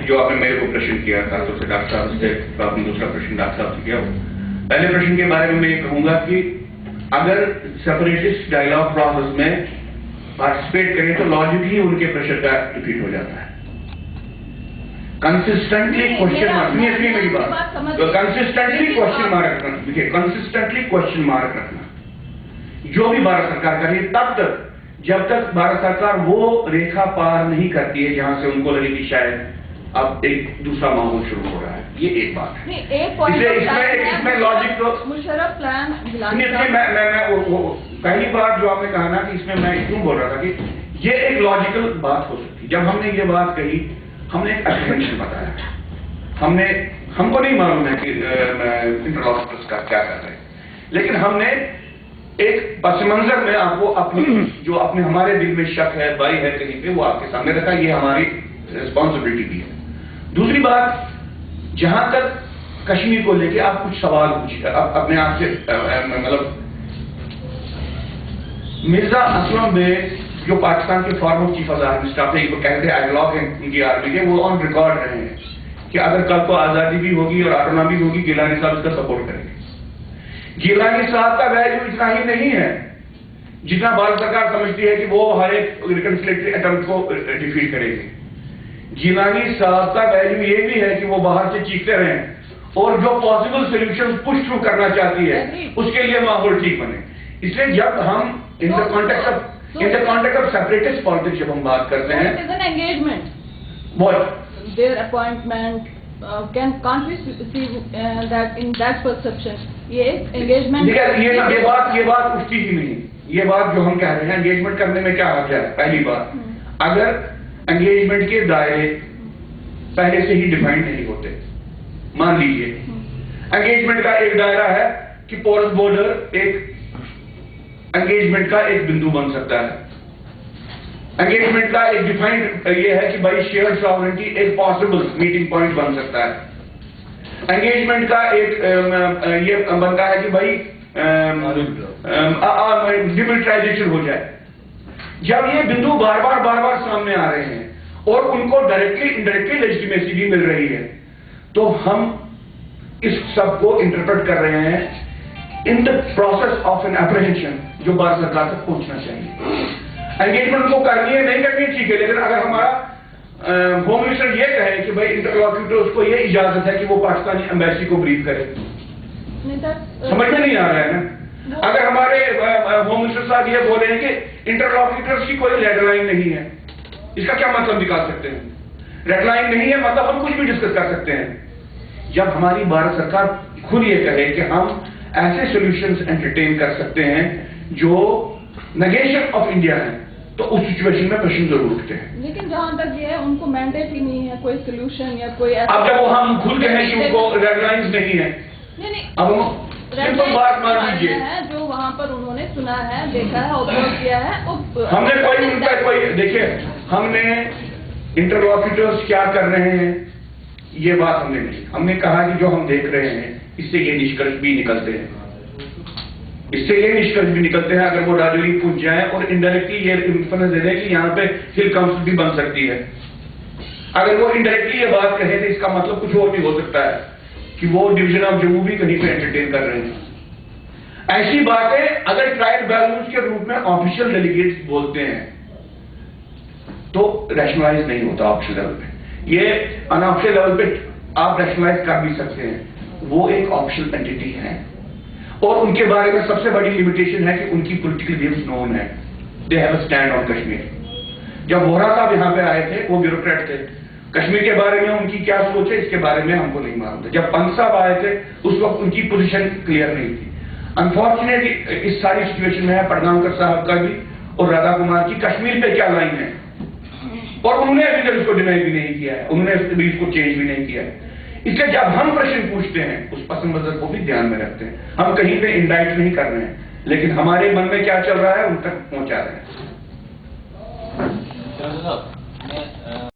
जो आपने मेरे को प्रश्न किया था तो डॉक्टर साहब से आपने दूसरा प्रश्न डॉक्टर साहब से किया, पहले प्रश्न के बारे में मैं ये कहूंगा कि अगर सेपरेटिस्ट डायलॉग प्रोसेस में पार्टिसिपेट करें तो लॉजिक ही उनके प्रेशर का रिपीट हो जाता है। कंसिस्टेंटली क्वेश्चन मार्क, सुनिए मेरी बात, तो कंसिस्टेंटली क्वेश्चन मार्क रखना, देखिए कंसिस्टेंटली क्वेश्चन मार्क रखना जो भी भारत सरकार कर रही है, तब तक जब तक भारत सरकार वो रेखा पार नहीं करती है जहां से उनको लगे कि शायद अब एक दूसरा माहौल शुरू हो रहा है। ये एक बात है। इसमें लॉजिक तो मुशर्रफ प्लान मैं पहली बार जो आपने कहा ना कि इसमें मैं क्यों बोल रहा था कि ये एक लॉजिकल बात हो सकती है। जब हमने ये बात कही, हमने एक एप्लीकेशन बताया, हमको नहीं मालूम है कि इंटरलॉकर्स का क्या कर रहे हैं, लेकिन हमने एक पस मंजर में आपको अपनी जो अपने हमारे दिल में शक है, भय है कहीं पे, वो आपके सामने रखा। ये हमारी रिस्पॉन्सिबिलिटी भी है। दूसरी बात, जहां तक कश्मीर को लेके आप कुछ सवाल पूछिए अपने आप से, मतलब मिर्जा असलम में जो पाकिस्तान के former chief of army staff थे, वो कहते हैं आइडियलॉग हैं उनकी आर्मी के, वो ऑन रिकॉर्ड रहे हैं कि अगर कल को आजादी भी होगी और ऑटोनॉमी भी होगी, गिलानी साहब इसका सपोर्ट करेंगे। गिलानी साहब का वैल्यू इतना ही नहीं है जितना भारत सरकार समझती है कि वो हर एक रिकंसिलिएटरी अटेम्प्ट को डिफीट करेगी। गिलानी साहब का वैल्यू ये भी है कि वो बाहर से चीखते रहें और जो पॉसिबल सोल्यूशन पुश थ्रू करना चाहती है उसके लिए माहौल ठीक बने। इसलिए जब हम in the context of separatist politics जब हम बात करते हैं, engagement there appointment can't we see that in that perception ये एंगेजमेंट, ये बात उठती ही नहीं। ये बात जो हम कह रहे हैं एंगेजमेंट करने में क्या हर्ज है। पहली बात, अगर एंगेजमेंट के दायरे पहले से ही डिफाइंड नहीं होते, मान लीजिए एंगेजमेंट का एक दायरा है कि पोरस बॉर्डर एक एंगेजमेंट का एक बिंदु बन सकता है। एंगेजमेंट का एक डिफाइंड ये है कि भाई शेयर सॉवरेनिटी एक पॉसिबल मीटिंग पॉइंट बन सकता है। एंगेजमेंट का एक ये बनता है कि भाई डिमिलिटराइजेशन हो जाए। जब ये बिंदु बार बार सामने आ रहे हैं और उनको डायरेक्टली इनडायरेक्टली लेजिटिमेसी भी मिल रही है, तो हम इस सब को इंटरप्रेट कर रहे हैं in the process of an apprehension जो भारत सरकार तक पहुंचना चाहिए। एंगेजमेंट को करनी है नहीं करनी ठीक है, लेकिन अगर हमारा होम मिनिस्टर ये कहे कि भाई इंटरलॉक्यूटर्स को ये इजाजत है कि वो पाकिस्तानी एम्बेसी को ब्रीफ करे, समझ में नहीं आ रहा है ना। अगर हमारे होम मिनिस्टर साहब ये बोले हैं कि इंटरलॉक्यूटर्स की कोई रेडलाइन नहीं है, इसका क्या मतलब निकाल सकते हैं? रेडलाइन नहीं है मतलब हम कुछ भी डिस्कस कर सकते हैं। जब हमारी भारत सरकार खुद ये कहे कि हम ऐसे सॉल्यूशंस एंटरटेन कर सकते हैं जो नेगेशन ऑफ इंडिया है, तो उस सिचुएशन में प्रश्न जरूर उठते हैं। लेकिन जहां तक ये है उनको मैंडेट ही नहीं है कोई सोल्यूशन या कोई ऐसा। अब जब वो हम खुद कहें कि उनको रेडलाइंस नहीं है, अब हम सिंपल बात मान लीजिए जो वहां पर उन्होंने सुना है, देखा है, ऑब्जर्व किया है, हमने कोई उनका कोई देखिए, हमने इंटरलॉक्यूटर्स क्या कर रहे हैं ये बात हमने नहीं, हमने कहा कि जो हम देख रहे हैं इससे ये निष्कर्ष भी निकलते हैं, इससे ये निष्कर्ष भी निकलते हैं अगर वो राजौरी पूछ जाए और इनडायरेक्टली ये इंफॉर्मेशन दे दें कि यहाँ पे हिल काउंसिल भी बन सकती है। अगर वो इनडायरेक्टली ये बात कहे तो इसका मतलब कुछ और भी हो सकता है कि वो डिवीजन ऑफ जम्मू भी कहीं पे एंटरटेन कर रहे हैं। ऐसी बातें अगर ट्रायल बैलेंस के रूप में ऑफिशियल डेलीगेट्स बोलते हैं तो रैशनलाइज नहीं होता ऑफिशियल लेवल पे। ये अनऑफिशियल लेवल पे आप रैशनलाइज कर भी सकते हैं, वो एक ऑफिशियल एंटिटी है और उनके बारे में सबसे बड़ी लिमिटेशन है कि उनकी पॉलिटिकल व्यूज नोन है, they have a stand on Kashmir. जब वोहरा साहब यहाँ पे आए थे वो ब्यूरोक्रेट थे, कश्मीर के बारे में उनकी क्या सोच है इसके बारे में हमको नहीं मालूम था। जब पंत साहब आए थे उस वक्त उनकी पोजीशन क्लियर नहीं थी। अनफॉर्चुनेटली इस सारी सिचुएशन में है पडगांवकर साहब का भी और राधा कुमार की कश्मीर पे क्या लाइन है, और उन्होंने अभी तक इसको डिनाई भी नहीं किया है, उन्होंने अभी इसको चेंज भी नहीं किया है। इसलिए जब हम प्रश्न पूछते हैं उस पस मंजर को भी ध्यान में रखते हैं, हम कहीं पे इंडाइट नहीं कर रहे हैं लेकिन हमारे मन में क्या चल रहा है उन तक पहुंचा रहे हैं।